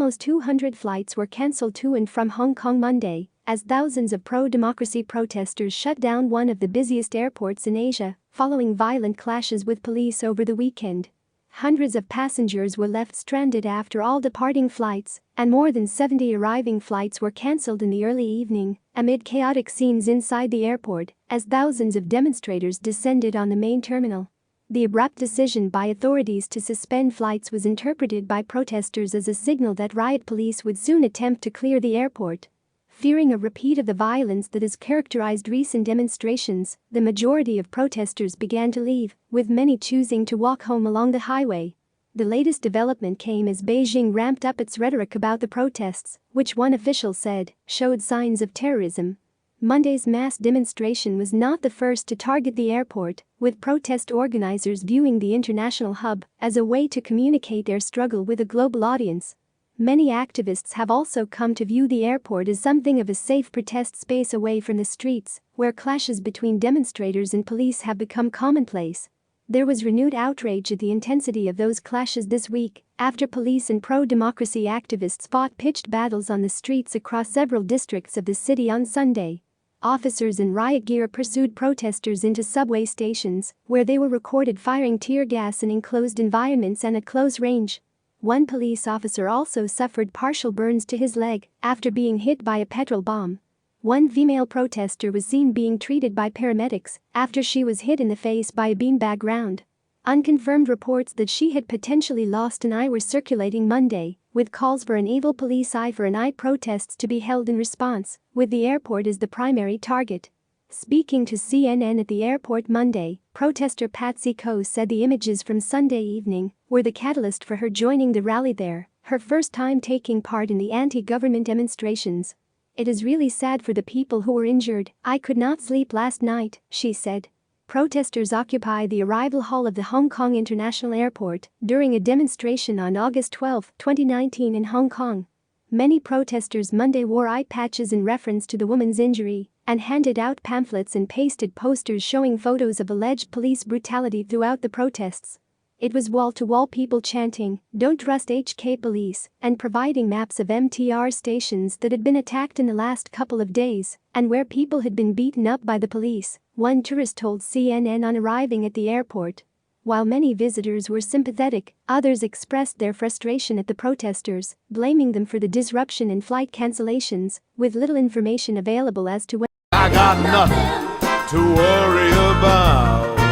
almost 200 flights were cancelled to and from Hong Kong Monday, as thousands of pro-democracy protesters shut down one of the busiest airports in Asia, following violent clashes with police over the weekend. Hundreds of passengers were left stranded after all departing flights, and more than 70 arriving flights were cancelled in the early evening, amid chaotic scenes inside the airport, as thousands of demonstrators descended on the main terminal. The abrupt decision by authorities to suspend flights was interpreted by protesters as a signal that riot police would soon attempt to clear the airport. Fearing a repeat of the violence that has characterized recent demonstrations, the majority of protesters began to leave, with many choosing to walk home along the highway. The latest development came as Beijing ramped up its rhetoric about the protests, which one official said showed signs of terrorism. Monday's mass demonstration was not the first to target the airport, with protest organizers viewing the international hub as a way to communicate their struggle with a global audience. Many activists have also come to view the airport as something of a safe protest space away from the streets, where clashes between demonstrators and police have become commonplace. There was renewed outrage at the intensity of those clashes this week, after police and pro-democracy activists fought pitched battles on the streets across several districts of the city on Sunday. Officers in riot gear pursued protesters into subway stations, where they were recorded firing tear gas in enclosed environments and at close range. One police officer also suffered partial burns to his leg after being hit by a petrol bomb. One female protester was seen being treated by paramedics after she was hit in the face by a beanbag round. Unconfirmed reports that she had potentially lost an eye were circulating Monday, with calls for an evil police eye for an eye protests to be held in response, with the airport as the primary target. Speaking to CNN at the airport Monday, protester Patsy Ko said the images from Sunday evening were the catalyst for her joining the rally there, her first time taking part in the anti-government demonstrations. "It is really sad for the people who were injured. I could not sleep last night," she said. Protesters occupied the arrival hall of the Hong Kong International Airport during a demonstration on August 12, 2019 in Hong Kong. Many protesters Monday wore eye patches in reference to the woman's injury and handed out pamphlets and pasted posters showing photos of alleged police brutality throughout the protests. It was wall-to-wall people chanting, "Don't trust HK police," and providing maps of MTR stations that had been attacked in the last couple of days and where people had been beaten up by the police, one tourist told CNN on arriving at the airport. While many visitors were sympathetic, others expressed their frustration at the protesters, blaming them for the disruption and flight cancellations, with little information available as to when. I got nothing to worry about.